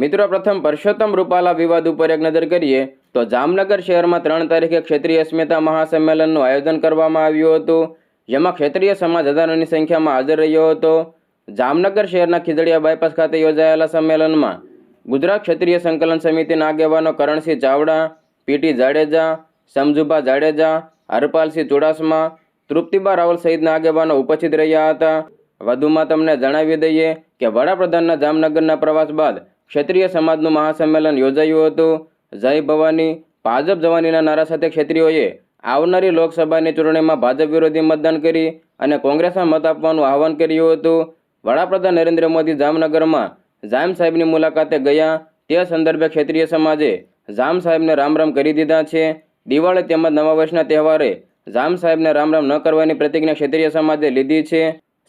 મિત્રો પ્રથમ પરસોત્તમ રૂપાલા વિવાદ ઉપર એક નજર કરીએ તો જામનગર શહેરમાં 3 તારીખે ક્ષેત્રીય અસ્મિતા મહાસંમેલનનું આયોજન કરવામાં આવ્યું હતું, જેમાં ક્ષેત્રીય સમાજ હજારોની સંખ્યામાં હાજર રહ્યો હતો. જામનગર શહેરના ખીજડીયા બાયપાસ ખાતે યોજાયેલા સંમેલનમાં ગુજરાત ક્ષેત્રીય સંકલન સમિતિના આગેવાનો કરણસિંહ ચાવડા, પીટી જાડેજા, સમજુભા જાડેજા, હરપાલસિંહ ચુડાસમા, તૃપ્તિબા રાવલ સહિતના આગેવાનો ઉપસ્થિત રહ્યા હતા. વધુમાં તમને જણાવી દઈએ કે વડાપ્રધાનના જામનગરના પ્રવાસ બાદ ક્ષેત્રીય સમાજનું મહાસંમેલન યોજાયું હતું. જય ભવાની, ભાજપ જવાનીના નારા સાથે ક્ષેત્રીયોએ આવનારી લોકસભાની ચૂંટણીમાં ભાજપ વિરોધી મતદાન કરી અને કોંગ્રેસમાં મત આપવાનું આહવાન કર્યું હતું. વડાપ્રધાન નરેન્દ્ર મોદી જામનગરમાં જામ સાહેબની મુલાકાતે ગયા, તે સંદર્ભે ક્ષેત્રીય સમાજે જામ સાહેબને રામ રામ કરી દીધા છે. દિવાળી તેમજ નવા વર્ષના તહેવારે જામ સાહેબને રામ રામ ન કરવાની પ્રતિજ્ઞા ક્ષેત્રીય સમાજે લીધી છે.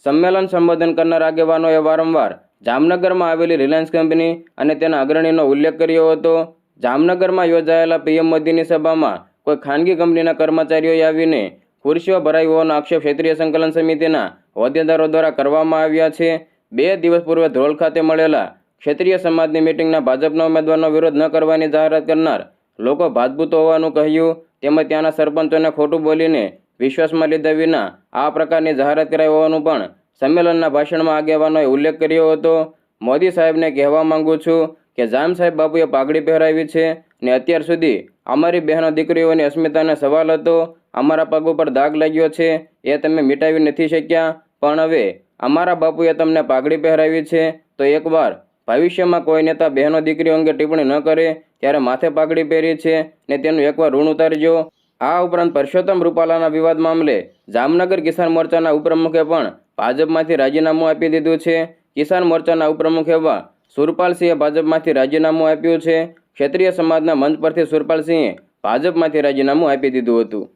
સંમેલન સંબોધન કરનાર આગેવાનોએ વારંવાર જામનગરમાં આવેલી રિલાયન્સ કંપની અને તેના અગ્રણીનો ઉલ્લેખ કર્યો હતો. જામનગરમાં યોજાયેલા પીએમ મોદીની સભામાં કોઈ ખાનગી કંપનીના કર્મચારીઓએ આવીને ખુરશીઓ ભરાઈ હોવાનો આક્ષેપ ક્ષેત્રીય સંકલન સમિતિના હોદ્દેદારો દ્વારા કરવામાં આવ્યા છે. 2 દિવસ પૂર્વે ધ્રોલ ખાતે મળેલા ક્ષેત્રીય સમાજની મિટિંગના ભાજપના ઉમેદવારનો વિરોધ ન કરવાની જાહેરાત કરનાર લોકો ભાજપૂતો હોવાનું કહ્યું, તેમજ ત્યાંના સરપંચોને ખોટું બોલીને વિશ્વાસમાં લીધા વિના આ પ્રકારની જાહેરાત કરાઈ હોવાનું પણ સંમેલનના ભાષણમાં આગેવાનોએ ઉલ્લેખ કર્યો હતો. મોદી સાહેબને કહેવા માંગુ છું કે જામ સાહેબ બાપુએ પાઘડી પહેરાવી છે ને અત્યાર સુધી અમારી બહેનો દીકરીઓની અસ્મિતાને સવાલ હતો. અમારા પગ ઉપર દાગ લાગ્યો છે, એ તમે મિટાવી નથી શક્યા, પણ હવે અમારા બાપુએ તમને પાઘડી પહેરાવી છે તો એકવાર ભવિષ્યમાં કોઈ નેતા બહેનો દીકરીઓ અંગે ટિપ્પણી ન કરે ત્યારે માથે પાઘડી પહેરી છે ને તેનું એકવાર ઋણ ઉતારજો. આ ઉપરાંત પરસોત્તમ રૂપાલાના વિવાદ મામલે જામનગર કિસાન મોરચાના ઉપપ્રમુખે પણ ભાજપમાંથી રાજીનામું આપી દીધું છે. કિસાન મોરચાના ઉપપ્રમુખ એવા સુરપાલસિંહે ભાજપમાંથી રાજીનામું આપ્યું છે. ક્ષેત્રીય સમાજના મંચ પરથી સુરપાલસિંહે ભાજપમાંથી રાજીનામું આપી દીધું હતું.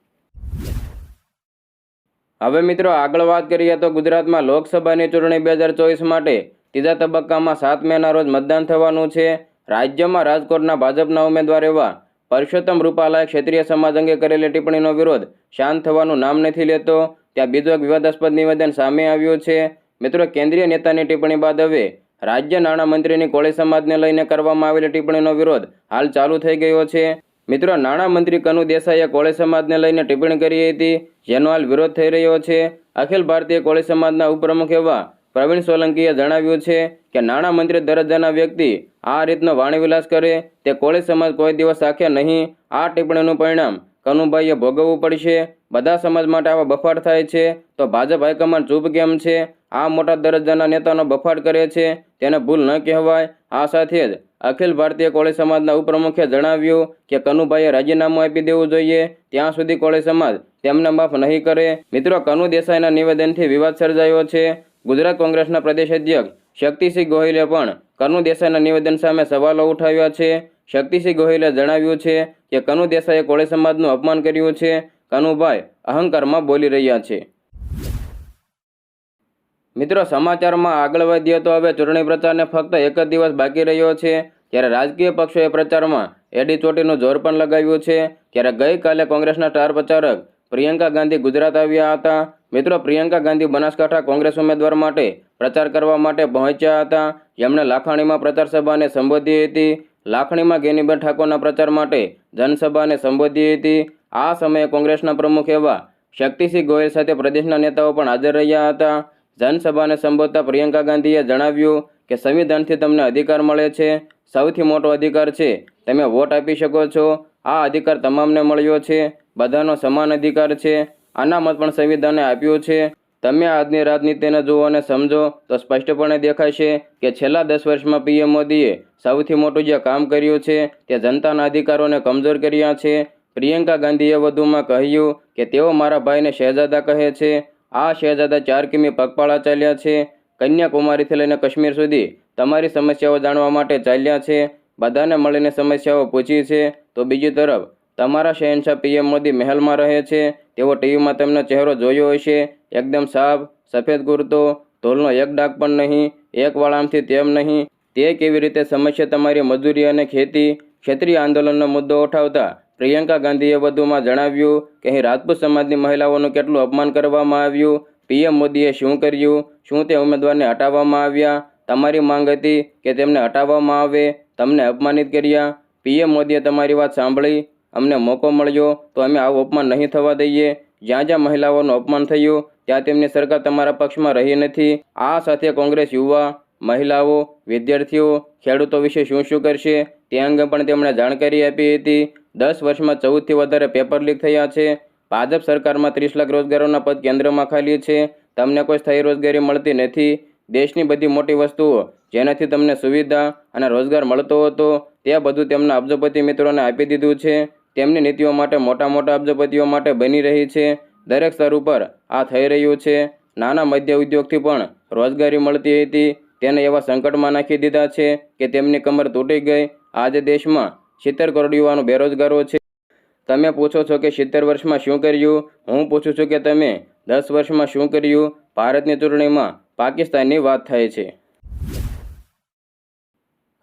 હવે મિત્રો આગળ વાત કરીએ તો ગુજરાતમાં લોકસભાની ચૂંટણી 2024 માટે ત્રીજા તબક્કામાં 7 મેના રોજ મતદાન થવાનું છે. રાજ્યમાં રાજકોટના ભાજપના ઉમેદવાર એવા પરસોત્તમ રૂપાલાએ ક્ષેત્રીય સમાજ અંગે કરેલી ટિપ્પણીનો વિરોધ શાંત થવાનું નામ નથી લેતો. ત્યાં બીજું એક વિવાદાસ્પદ નિવેદન સામે આવ્યું છે. મિત્રો, કેન્દ્રીય નેતાની ટિપ્પણી બાદ હવે રાજ્ય નાણામંત્રીની કોળી સમાજને લઈને કરવામાં આવેલી ટિપ્પણીનો વિરોધ હાલ ચાલુ થઈ ગયો છે. મિત્રો, નાણામંત્રી કનુ દેસાઈએ કોળી સમાજને લઈને ટિપ્પણી કરી હતી, જેનો હાલ વિરોધ થઈ રહ્યો છે. અખિલ ભારતીય કોળી સમાજના ઉપપ્રમુખ એવા પ્રવીણ સોલંકીએ જણાવ્યું છે કે નાણામંત્રી દરજ્જાના વ્યક્તિ આ રીતનો વાણીવિલાસ કરે તે કોળી સમાજ કોઈ દિવસ રાખે નહીં. આ ટિપ્પણીનું પરિણામ કનુભાઈએ ભોગવવું પડશે. બધા સમાજ માટે આવા બફાટ થાય છે તો ભાજપ હાઈકમાન્ડ ચૂપ કેમ છે? આ મોટા દરજ્જાના નેતાનો બફાટ કરે છે તેને ભૂલ ન કહેવાય. આ સાથે જ અખિલ ભારતીય કોળી સમાજના ઉપપ્રમુખે જણાવ્યું કે કનુભાઈએ રાજીનામું આપી દેવું જોઈએ, ત્યાં સુધી કોળી સમાજ તેમને માફ નહીં કરે. મિત્રો, કનુ દેસાઈના નિવેદનથી વિવાદ સર્જાયો છે. ગુજરાત કોંગ્રેસના પ્રદેશ અધ્યક્ષ શક્તિસિંહ ગોહિલે પણ કનુ દેસાઈના નિવેદન સામે સવાલો ઉઠાવ્યા છે. શક્તિસિંહ ગોહિલે જણાવ્યું છે કે કનુ દેસાઈએ કોળી સમાજનું અપમાન કર્યું છે. કનુભાઈ અહંકારમાં બોલી રહ્યા છે. મિત્રો, સમાચારમાં આગળ વધીએ તો હવે ચૂંટણી પ્રચારને ફક્ત એક જ દિવસ બાકી રહ્યો છે, ત્યારે રાજકીય પક્ષોએ પ્રચારમાં એડી ચોટીનું જોર પણ લગાવ્યું છે. ત્યારે ગઈકાલે કોંગ્રેસના સ્ટાર પ્રચારક પ્રિયંકા ગાંધી ગુજરાત આવ્યા હતા. મિત્રો, પ્રિયંકા ગાંધી બનાસકાંઠા કોંગ્રેસ ઉમેદવાર માટે પ્રચાર કરવા માટે પહોંચ્યા હતા. જેમણે લાખણીમાં પ્રચાર સભાને સંબોધી હતી. લાખણીમાં ગેનીબેન ઠાકોરના પ્રચાર માટે જનસભાને સંબોધી હતી. આ સમયે કોંગ્રેસના પ્રમુખ એવા શક્તિસિંહ ગોહિલ સાથે પ્રદેશના નેતાઓ પણ હાજર રહ્યા હતા. જનસભાને સંબોધતા પ્રિયંકા ગાંધીએ જણાવ્યું કે સંવિધાનથી તમને અધિકાર મળે છે, સૌથી મોટો અધિકાર છે તમે વોટ આપી શકો છો. આ અધિકાર તમામને મળ્યો છે, બધાનો સમાન અધિકાર છે. અનામત પણ સંવિધાને આપ્યું છે. તમે આજની રાજનીતિને જુઓ અને સમજો તો સ્પષ્ટપણે દેખાશે કે છેલ્લા 10 વર્ષમાં પીએમ મોદીએ સૌથી મોટું જે કામ કર્યું છે તે જનતાના અધિકારોને કમજોર કર્યા છે. પ્રિયંકા ગાંધીએ વધુમાં કહ્યું કે તેઓ મારા ભાઈને શહેજાદા કહે છે. આ શહેજાદા 4 કિમી પગપાળા ચાલ્યા છે. કન્યાકુમારીથી લઈને કાશ્મીર સુધી તમારી સમસ્યાઓ જાણવા માટે ચાલ્યા છે. બધાને મળીને સમસ્યાઓ પૂછી છે. તો બીજી તરફ તમારા શહેનશાહ પીએમ મોદી મહેલમાં રહે છે. તેઓ ટીવીમાં તેમનો ચહેરો જોયો હશે, એકદમ સાફ, સફેદ કુર્તો, ધોલનો એક ડાઘ પણ નહીં, એક વાળ આમથી તેમ નહીં. તે કેવી રીતે સમસ્યા તમારી મજૂરી અને ખેતી ક્ષેત્રીય આંદોલનનો મુદ્દો ઉઠાવતા પ્રિયંકા ગાંધીએ વધુમાં જણાવ્યું કે અહીં રાજપૂત સમાજની મહિલાઓનું કેટલું અપમાન કરવામાં આવ્યું, પીએમ મોદીએ શું કર્યું, શું તે ઉમેદવારને હટાવવામાં આવ્યા. તમારી માંગ હતી કે તેમને હટાવવામાં આવે, તમને અપમાનિત કર્યા. પીએમ મોદીએ તમારી વાત સાંભળી. અમને મોકો મળ્યો તો અમે આવું અપમાન નહીં થવા દઈએ. જ્યાં જ્યાં મહિલાઓનું અપમાન થયું ત્યાં તેમની સરકાર તમારા પક્ષમાં રહી નથી. આ સાથે કોંગ્રેસ યુવા, મહિલાઓ, વિદ્યાર્થીઓ, ખેડૂતો વિશે શું શું કરશે તે અંગે પણ તેમણે જાણકારી આપી હતી. 10 વર્ષમાં 14થી વધારે પેપર લીક થયા છે. ભાજપ સરકારમાં 30 લાખ રોજગારોના પદ કેન્દ્રમાં ખાલી છે. તમને કોઈ સ્થાયી રોજગારી મળતી નથી. દેશની બધી મોટી વસ્તુઓ જેનાથી તમને સુવિધા અને રોજગાર મળતો હતો તે બધું તેમના અબજોપતિ મિત્રોને આપી દીધું છે. તેમની નીતિઓ માટે મોટા મોટા અબજોપતિઓ માટે બની રહી છે. દરેક સ્તર ઉપર આ થઈ રહ્યું છે. નાના મધ્ય ઉદ્યોગથી પણ રોજગારી મળતી હતી તેને એવા સંકટમાં નાખી દીધા છે કે તેમની કમર તૂટી ગઈ. આજે દેશમાં 70 કરોડ યુવાનો બેરોજગારો છે. તમે પૂછો છો કે 70 વર્ષમાં શું કર્યું? હું પૂછું છું કે તમે 10 વર્ષમાં શું કર્યું? ભારતની ચૂંટણીમાં પાકિસ્તાનની વાત થાય છે.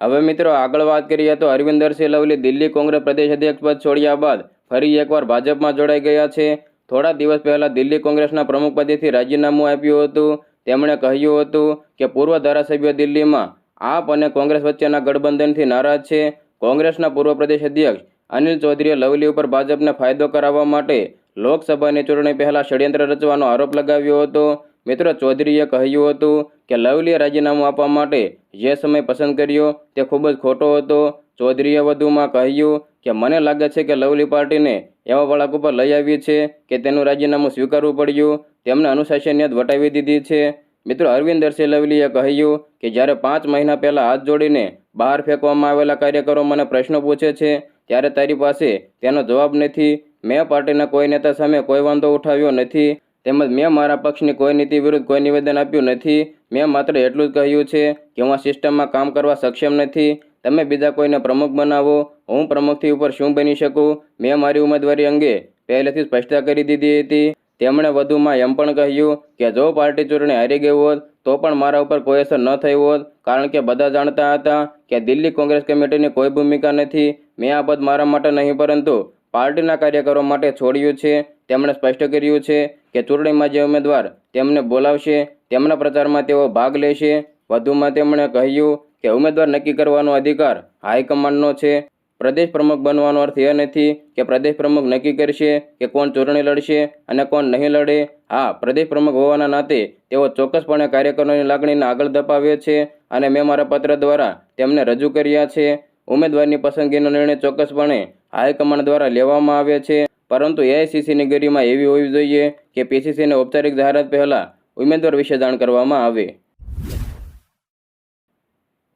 હવે મિત્રો આગળ વાત કરીએ તો અરવિંદર સિંહ લવલી દિલ્હી કોંગ્રેસ પ્રદેશ અધ્યક્ષ પદ છોડ્યા બાદ ફરી એકવાર ભાજપમાં જોડાઈ ગયા છે. થોડા દિવસ પહેલા દિલ્હી કોંગ્રેસના પ્રમુખ પદેથી રાજીનામું આપ્યું હતું. તેમણે કહ્યું હતું કે પૂર્વ ધારાસભ્યો દિલ્હીમાં આપ અને કોંગ્રેસ વચ્ચેના ગઠબંધનથી નારાજ છે. કોંગ્રેસના પૂર્વ પ્રદેશ અધ્યક્ષ અનિલ ચૌધરીએ લવલી ઉપર ભાજપને ફાયદો કરાવવા માટે લોકસભાની ચૂંટણી પહેલા ષડયંત્ર રચવાનો આરોપ લગાવ્યો હતો. મિત્રો, ચૌધરીએ કહ્યું હતું કે લવલીએ રાજીનામું આપવા માટે જે સમય પસંદ કર્યો તે ખૂબ જ ખોટો હતો. ચૌધરીએ વધુમાં કહ્યું કે મને લાગે છે કે લવલી પાર્ટીને એવા વળાંક ઉપર લઈ આવી છે કે તેનું રાજીનામું સ્વીકારવું પડ્યું. તેમને અનુશાસનિયત વટાવી દીધી છે. મિત્રો, અરવિંદર સિંહ લવલીએ કહ્યું કે જ્યારે 5 મહિના પહેલાં હાથ જોડીને બહાર ફેંકવામાં આવેલા કાર્યકરો મને પ્રશ્નો પૂછે છે ત્યારે તારી પાસે તેનો જવાબ નથી. મેં પાર્ટીના કોઈ નેતા સામે કોઈ વાંધો ઉઠાવ્યો નથી તેમજ મેં મારા પક્ષની કોઈ નીતિ વિરુદ્ધ કોઈ નિવેદન આપ્યું નથી. મેં માત્ર એટલું જ કહ્યું છે કે હું આ સિસ્ટમમાં કામ કરવા સક્ષમ નથી. તમે બીજા કોઈને પ્રમુખ બનાવો, હું પ્રમુખથી ઉપર શું બની શકું? મેં મારી ઉમેદવારી અંગે પહેલેથી સ્પષ્ટતા કરી દીધી હતી. તેમણે વધુમાં એમ પણ કહ્યું કે જો પાર્ટી ચૂંટણી હારી ગઈ હોત તો પણ મારા ઉપર કોઈ અસર ન થઈ હોત, કારણ કે બધા જાણતા હતા કે દિલ્હી કોંગ્રેસ કમિટીની કોઈ ભૂમિકા નથી. મેં આ પદ મારા માટે નહીં પરંતુ પાર્ટીના કાર્યકરો માટે છોડ્યું છે. તેમણે સ્પષ્ટ કર્યું છે કે ચૂંટણીમાં જે ઉમેદવાર તેમને બોલાવશે તેમના પ્રચારમાં તેઓ ભાગ લેશે. વધુમાં તેમણે કહ્યું કે ઉમેદવાર નક્કી કરવાનો અધિકાર હાઈકમાન્ડનો છે. પ્રદેશ પ્રમુખ બનવાનો અર્થ એ નથી કે પ્રદેશ પ્રમુખ નક્કી કરશે કે કોણ ચૂંટણી લડશે અને કોણ નહીં લડે. હા, પ્રદેશ પ્રમુખ હોવાના નાતે તેઓ ચોક્કસપણે કાર્યકરોની લાગણીને આગળ ધપાવે છે અને મેં મારા પત્ર દ્વારા તેમને રજૂ કર્યા છે. ઉમેદવારની પસંદગીનો નિર્ણય ચોક્કસપણે હાઈકમાન્ડ દ્વારા લેવામાં આવે છે, પરંતુ એઆઈસીસીની ગરિમા એવી હોવી જોઈએ કે પીસીસીને ઔપચારિક જાહેરાત પહેલાં ઉમેદવાર વિશે જાણ કરવામાં આવે.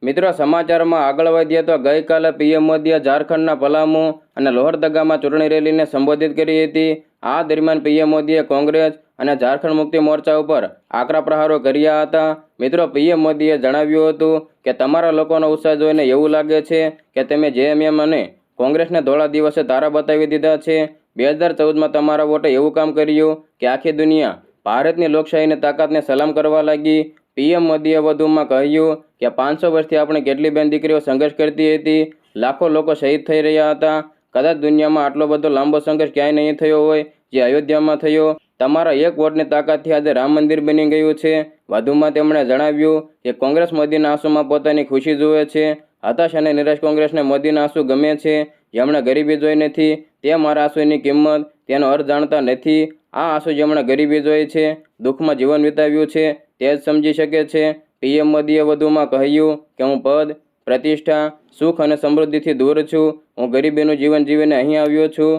મિત્રો, સમાચારમાં આગળ વધીએ તો ગઈકાલે પીએમ મોદીએ ઝારખંડના પલામુ અને લોહરદગામાં ચૂંટણી રેલીને સંબોધિત કરી હતી. આ દરમિયાન પીએમ મોદીએ કોંગ્રેસ અને ઝારખંડ મુક્તિ મોરચા ઉપર આકરા પ્રહારો કર્યા હતા. મિત્રો, પીએમ મોદીએ જણાવ્યું હતું કે તમારા લોકોનો ઉત્સાહ જોઈને એવું લાગે છે કે તમે જેએમએમ અને કોંગ્રેસને ધોળા દિવસે તારા બતાવી દીધા છે. 2014માં તમારા વોટે એવું કામ કર્યું કે આખી દુનિયા ભારતની લોકશાહીની તાકાતને સલામ કરવા લાગી. પીએમ મોદીએ વધુમાં કહ્યું કે 500 વર્ષથી આપણી કેટલી બેન દીકરીઓ સંઘર્ષ કરતી હતી, લાખો લોકો શહીદ થઈ રહ્યા હતા. કદાચ દુનિયામાં આટલો બધો લાંબો સંઘર્ષ ક્યાંય નહીં થયો હોય જે અયોધ્યામાં થયો. તમારા એક વોટની તાકાતથી આજે રામ મંદિર બની ગયું છે. વધુમાં તેમણે જણાવ્યું કે કોંગ્રેસ મોદીના આંસુમાં પોતાની ખુશી જુએ છે. હતાશ અને નિરાશ કોંગ્રેસને મોદીના આંસુ ગમે છે. જેમણે ગરીબી જોઈ નથી તે મારા આંસુની કિંમત, તેનો અર્થ જાણતા નથી. આ આંસુ જેમણે ગરીબી જોઈ છે, દુઃખમાં જીવન વિતાવ્યું છે તે જ સમજી શકે છે. પીએમ મોદીએ વધુમાં કહ્યું કે હું પદ, પ્રતિષ્ઠા, સુખ અને સમૃદ્ધિથી દૂર છું. હું ગરીબીનું જીવન જીવીને અહીં આવ્યો છું.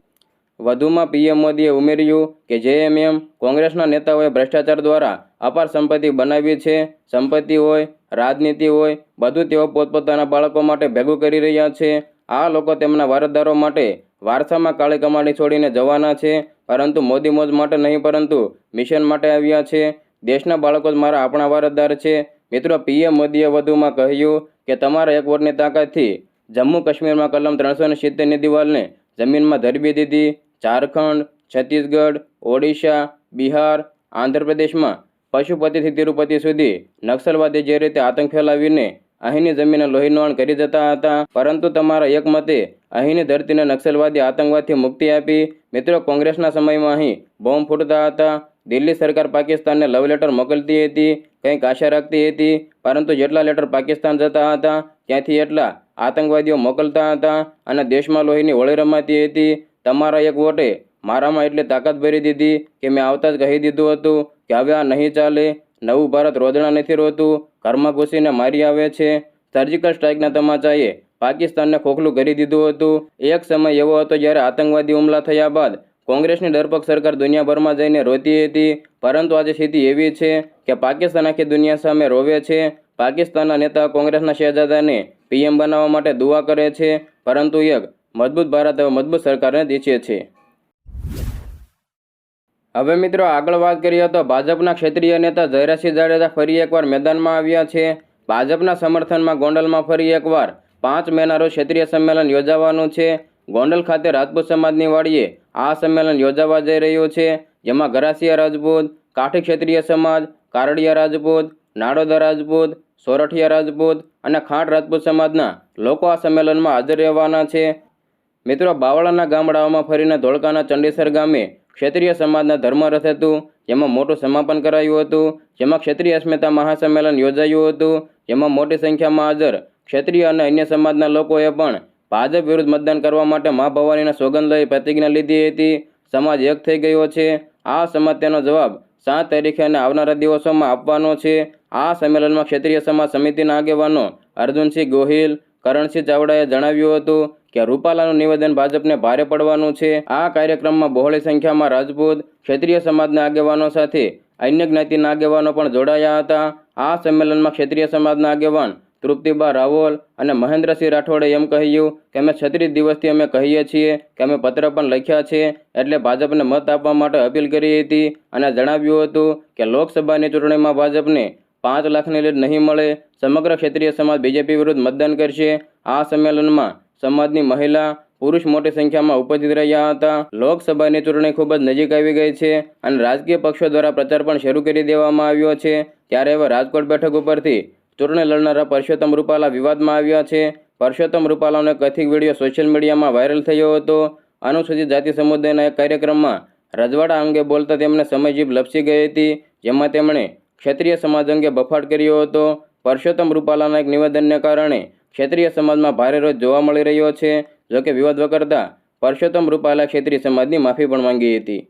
વધુમાં પીએમ મોદીએ ઉમેર્યું કે જેએમએમ કોંગ્રેસના નેતાઓએ ભ્રષ્ટાચાર દ્વારા અપાર સંપત્તિ બનાવી છે. સંપત્તિ હોય, રાજનીતિ હોય, બધું તેઓ પોતપોતાના બાળકો માટે ભેગું કરી રહ્યા છે. આ લોકો તેમના વારસદારો માટે વારસામાં કાળી કમાણી છોડીને જવાના છે, પરંતુ મોદી મોજ માટે નહીં પરંતુ મિશન માટે આવ્યા છે. દેશના બાળકો જ મારા આપણા વારસદાર છે. મિત્રો, પીએમ મોદીએ વધુમાં કહ્યું કે તમારા એક વોટની તાકાતથી જમ્મુ કાશ્મીરમાં કલમ 370ની દિવાલને જમીનમાં ધરબી દીધી. ઝારખંડ, છત્તીસગઢ, ઓડિશા, બિહાર, આંધ્રપ્રદેશમાં પશુપતિથી તિરુપતિ સુધી નક્સલવાદી જે રીતે આતંક ફેલાવીને અહીંની જમીને લોહીનોણ કરી જતા હતા, પરંતુ તમારા એક મતે અહીંની ધરતીને નક્સલવાદી આતંકવાદથી મુક્તિ આપી. મિત્રો, કોંગ્રેસના સમયમાં અહીં બોમ્બ ફૂટતા હતા. દિલ્હી સરકાર પાકિસ્તાનને લવ લેટર મોકલતી હતી, કંઈક આશા રાખતી હતી, પરંતુ જેટલા લેટર પાકિસ્તાન જતા હતા ત્યાંથી એટલા આતંકવાદીઓ મોકલતા હતા અને દેશમાં લોહીની હોળી રમાતી હતી. તમારા એક વોટે મારામાં એટલી તાકાત ભરી દીધી કે મેં આવતા જ કહી દીધું હતું કે હવે આ નહીં ચાલે. નવું ભારત રોદણા નથી રોતું, ઘરમાં ઘૂસીને મારી આવે છે. સર્જિકલ સ્ટ્રાઇકના તમાચાએ પાકિસ્તાનને ખોખલું કરી દીધું હતું. એક સમય એવો હતો જ્યારે આતંકવાદી હુમલા થયા બાદ કોંગ્રેસની ડરપોક સરકાર દુનિયાભરમાં જઈને રોતી હતી, પરંતુ આજે સ્થિતિ એવી છે કે પાકિસ્તાન આખી દુનિયા સામે રોવે છે. પાકિસ્તાનના નેતા કોંગ્રેસના શહેજાદાને પીએમ બનાવવા માટે દુઆ કરે છે, પરંતુ એક મજબૂત ભારત હવે મજબૂત સરકારને દીચે છે. હવે મિત્રો આગળ વાત કરીએ તો ભાજપના ક્ષેત્રીય નેતા જયરાજસિંહ જાડેજા ફરી એકવાર મેદાનમાં આવ્યા છે. ભાજપના સમર્થનમાં ગોંડલમાં ફરી એકવાર 5 મેના રોજ ક્ષેત્રીય સંમેલન યોજાવાનું છે. ગોંડલ ખાતે રાજપૂત સમાજની વાડીએ આ સંમેલન યોજાવા જઈ રહ્યું છે, જેમાં ગરાસિયા રાજપૂત, કાઠી ક્ષેત્રીય સમાજ, કારડિયા રાજપૂત, નાડોદા રાજપૂત, સોરઠિયા રાજપૂત અને ખાંટ રાજપૂત સમાજના લોકો આ સંમેલનમાં હાજર રહેવાના છે. મિત્રો બાવળાના ગામડાઓમાં ફરીને ધોળકાના ચંડીસર ગામે ક્ષેત્રીય સમાજના ધર્મરથ હતું, જેમાં મોટું સમાપન કરાયું હતું, જેમાં ક્ષેત્રીય અસ્મિતા મહાસંમેલન યોજાયું હતું, જેમાં મોટી સંખ્યામાં હાજર ક્ષેત્રીય અને અન્ય સમાજના લોકોએ પણ ભાજપ વિરુદ્ધ મતદાન કરવા માટે મા ભવાનીના સોગંદ લઈ પ્રતિજ્ઞા લીધી હતી. સમાજ એક થઈ ગયો છે. આ સમાજ તેનો જવાબ 7 તારીખે અને આવનારા દિવસોમાં આપવાનો છે. આ સંમેલનમાં ક્ષેત્રીય સમાજ સમિતિના આગેવાનો અર્જુનસિંહ ગોહિલ, કરણસિંહ ચાવડાએ જણાવ્યું હતું કે રૂપાલાનું નિવેદન ભાજપને ભારે પડવાનું છે. આ કાર્યક્રમમાં બહોળી સંખ્યામાં રાજપૂત ક્ષેત્રીય સમાજના આગેવાનો સાથે અન્ય જ્ઞાતિના આગેવાનો પણ જોડાયા હતા. આ સંમેલનમાં ક્ષેત્રીય સમાજના આગેવાન તૃપ્તિબા રાવલ અને મહેન્દ્રસિંહ રાઠોડે એમ કહ્યું કે અમે 36 દિવસથી અમે કહીએ છીએ કે અમે પત્ર પણ લખ્યા છે, એટલે ભાજપને મત આપવા માટે અપીલ કરી હતી અને જણાવ્યું હતું કે લોકસભાની ચૂંટણીમાં ભાજપને 5 લાખની લીડ નહીં મળે. સમગ્ર ક્ષેત્રીય સમાજ બીજેપી વિરુદ્ધ મતદાન કરશે. આ સંમેલનમાં સમાજની મહિલા, પુરુષ મોટી સંખ્યામાં ઉપસ્થિત રહ્યા હતા. લોકસભાની ચૂંટણી ખૂબ જ નજીક આવી ગઈ છે અને રાજકીય પક્ષો દ્વારા પ્રચાર પણ શરૂ કરી દેવામાં આવ્યો છે. ત્યારે હવે રાજકોટ બેઠક ઉપરથી ચૂંટણી લડનારા પરસોત્તમ રૂપાલા વિવાદમાં આવ્યા છે. પરસોત્તમ રૂપાલાનો કથિત વિડીયો સોશિયલ મીડિયામાં વાયરલ થયો હતો. અનુસૂચિત જાતિ સમુદાયના એક કાર્યક્રમમાં રજવાડા અંગે બોલતા તેમને સમયજીભ લપસી ગઈ હતી, જેમાં તેમણે ક્ષેત્રીય સમાજ અંગે બફાટ કર્યો હતો. પરસોત્તમ રૂપાલાના એક નિવેદનને કારણે ક્ષેત્રીય સમાજમાં ભારે રોષ જોવા મળી રહ્યો છે. જોકે વિવાદ વકરતા પરસોત્તમ રૂપાલા ક્ષેત્રીય સમાજની માફી પણ માંગી હતી.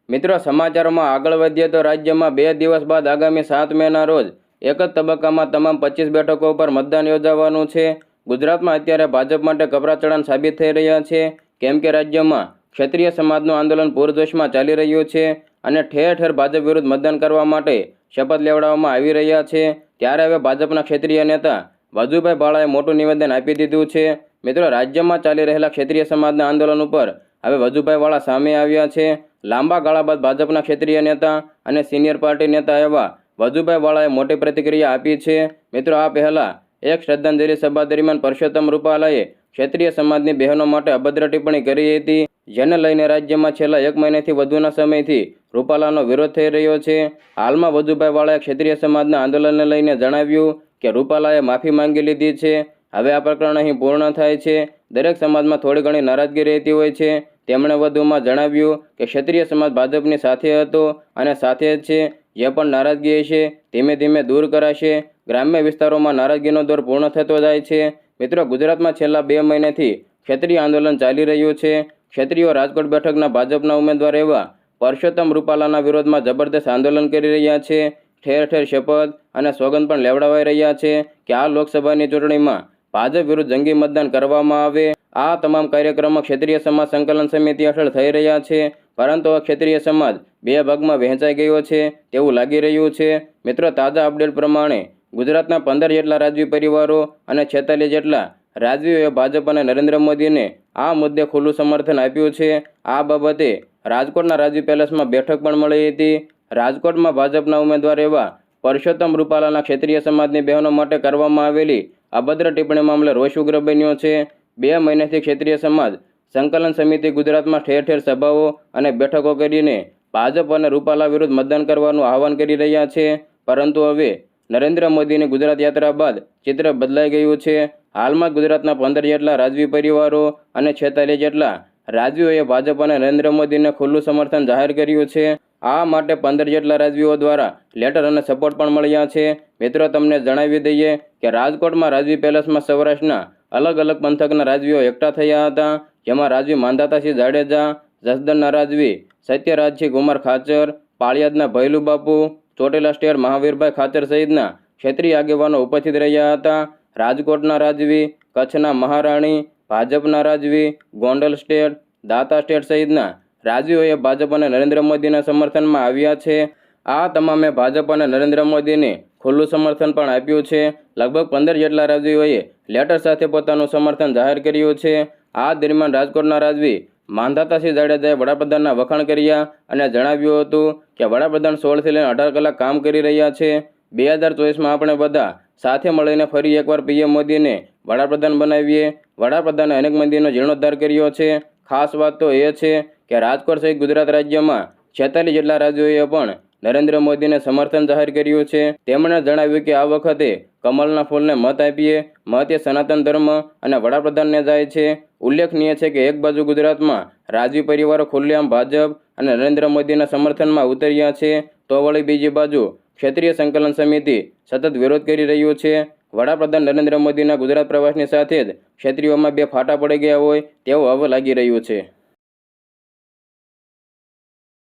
મિત્રો સમાચારોમાં આગળ વધીએ તો રાજ્યમાં 2 દિવસ બાદ આગામી 7 મેના રોજ એક જ તબક્કામાં તમામ 25 બેઠકો પર મતદાન યોજાવાનું છે. ગુજરાતમાં અત્યારે ભાજપ માટે કપરા ચડાણ સાબિત થઈ રહ્યા છે, કેમ કે રાજ્યમાં ક્ષેત્રીય સમાજનું આંદોલન પૂરજોશમાં ચાલી રહ્યું છે અને ઠેર ઠેર ભાજપ વિરુદ્ધ મતદાન કરવા માટે શપથ લેવડાવવામાં આવી રહ્યા છે. ત્યારે હવે ભાજપના ક્ષેત્રીય નેતા વજુભાઈ વાળાએ મોટું નિવેદન આપી દીધું છે. મિત્રો રાજ્યમાં ચાલી રહેલા ક્ષેત્રીય સમાજના આંદોલન ઉપર હવે વજુભાઈ વાળા સામે આવ્યા છે. લાંબા ગાળા બાદ ભાજપના ક્ષેત્રીય નેતા અને સિનિયર પાર્ટી નેતા એવા વજુભાઈ વાળાએ મોટી પ્રતિક્રિયા આપી છે. મિત્રો આ પહેલાં એક શ્રદ્ધાંજલિ સભા દરમિયાન પરસોત્તમ રૂપાલાએ ક્ષેત્રીય સમાજની બહેનો માટે અભદ્ર ટિપ્પણી કરી હતી, જેને લઈને રાજ્યમાં છેલ્લા 1 મહિનાથી વધુના સમયથી રૂપાલાનો વિરોધ થઈ રહ્યો છે. હાલમાં વજુભાઈ વાળાએ ક્ષેત્રીય સમાજના આંદોલનને લઈને જણાવ્યું કે રૂપાલાએ માફી માંગી લીધી છે. હવે આ પ્રકરણ અહીં પૂર્ણ થાય છે. દરેક સમાજમાં થોડી ઘણી નારાજગી રહેતી હોય છે. તેમણે વધુમાં જણાવ્યું કે ક્ષત્રિય સમાજ ભાજપની સાથે હતો અને સાથે જ છે. જે પણ નારાજગી હશે ધીમે ધીમે દૂર કરાશે. ગ્રામ્ય વિસ્તારોમાં નારાજગીનો દોર પૂર્ણ થતો જાય છે. મિત્રો, ગુજરાતમાં છેલ્લા 2 મહિનાથી ક્ષત્રિય આંદોલન ચાલી રહ્યું છે. ક્ષત્રિયો રાજકોટ બેઠકના ભાજપના ઉમેદવાર એવા પરસોત્તમ રૂપાલાના વિરોધમાં જબરદસ્ત આંદોલન કરી રહ્યા છે. ઠેર ઠેર શપથ અને સોગંદ પણ લેવડાવાઈ રહ્યા છે કે આ લોકસભાની ચૂંટણીમાં ભાજપ વિરુદ્ધ જંગી મતદાન કરવામાં આવે. આ તમામ કાર્યક્રમો ક્ષત્રિય સમાજ સંકલન સમિતિ હેઠળ થઈ રહ્યા છે, પરંતુ ક્ષત્રિય સમાજ 2 ભાગમાં વહેંચાઈ ગયો છે તેવું લાગી રહ્યું છે. મિત્રો, તાજા અપડેટ પ્રમાણે ગુજરાતના 15 જેટલા રાજવી પરિવારો અને 46 જેટલા રાજવીઓએ ભાજપ અને નરેન્દ્ર મોદીને આ મુદ્દે ખુલ્લું સમર્થન આપ્યું છે. આ બાબતે રાજકોટના રાજવી પેલેસમાં બેઠક પણ મળી હતી. રાજકોટમાં ભાજપના ઉમેદવાર એવા પરસોત્તમ રૂપાલાના ક્ષત્રિય સમાજની બહેનો માટે કરવામાં આવેલી અભદ્ર ટિપ્પણી મામલે રોષ ઉગ્ર બન્યો છે. 2 મહિનાથી ક્ષત્રિય સમાજ સંકલન સમિતિ ગુજરાતમાં ઠેર ઠેર સભાઓ અને બેઠકો કરીને ભાજપ અને રૂપાલા વિરુદ્ધ મતદાન કરવાનું આહવાન કરી રહ્યા છે, પરંતુ હવે નરેન્દ્ર મોદીની ગુજરાત યાત્રા બાદ ચિત્ર બદલાઈ ગયું છે. હાલમાં ગુજરાતના 15 જેટલા રાજવી પરિવારો અને 46 જેટલા રાજવીઓએ ભાજપ અને નરેન્દ્ર મોદીને ખુલ્લું સમર્થન જાહેર કર્યું છે. આ માટે 15 જેટલા રાજવીઓ દ્વારા લેટર અને સપોર્ટ પણ મળ્યા છે. મિત્રો, તમને જણાવી દઈએ કે રાજકોટમાં રાજવી પેલેસમાં સૌરાષ્ટ્રના અલગ અલગ પંથકના રાજવીઓ એકઠા થયા હતા. જેમાં રાજવી માંધાતાસિંહ જાડેજા, જસદણના રાજવી સત્યરાજસિંહ કુમાર ખાચર, પાળિયાદના ભૈલુ બાપુ, ચોટીલા સ્ટેટ મહાવીરભાઈ ખાચર સહિતના ક્ષેત્રીય આગેવાનો ઉપસ્થિત રહ્યા હતા. રાજકોટના રાજવી, કચ્છના મહારાણી, ભાજપના રાજવી, ગોંડલ સ્ટેટ, દાતા સ્ટેટ સહિતના રાજવીઓએ ભાજપ અને નરેન્દ્ર મોદીના સમર્થનમાં આવ્યા છે. આ તમામે ભાજપ અને નરેન્દ્ર મોદીને ખુલ્લું સમર્થન પણ આપ્યું છે. લગભગ 15 જેટલા રાજવીઓએ લેટર સાથે પોતાનું સમર્થન જાહેર કર્યું છે. આ દરમિયાન રાજકોટના રાજવી માંધાતાસિંહ જાડેજાએ વડાપ્રધાનના વખાણ કર્યા અને જણાવ્યું હતું કે વડાપ્રધાન 16 થી લઈને 18 કલાક કામ કરી રહ્યા છે. 2024માં આપણે બધા સાથે મળીને ફરી એકવાર પીએમ મોદીને વડાપ્રધાન બનાવીએ. વડાપ્રધાને અનેક મંદિરનો જીર્ણોદ્ધાર કર્યો છે. ખાસ વાત તો એ છે કે રાજકોટ સહિત ગુજરાત રાજ્યમાં 46 જેટલા રાજ્યોએ પણ નરેન્દ્ર મોદીને સમર્થન જાહેર કર્યું છે. તેમણે જણાવ્યું કે આ વખતે કમલના ફૂલને મત આપીએ. મત એ સનાતન ધર્મ અને વડાપ્રધાનને જાય છે. ઉલ્લેખનીય છે કે એક બાજુ ગુજરાતમાં રાજવી પરિવારો ખુલ્લેઆમ ભાજપ અને નરેન્દ્ર મોદીના સમર્થનમાં ઉતર્યા છે, તો વળી બીજી બાજુ ક્ષેત્રીય સંકલન સમિતિ સતત વિરોધ કરી રહ્યું છે. વડાપ્રધાન નરેન્દ્ર મોદીના ગુજરાત પ્રવાસની સાથે જ ક્ષેત્રીયોમાં બે ફાટા પડી ગયા હોય તેવું હવે લાગી રહ્યું છે.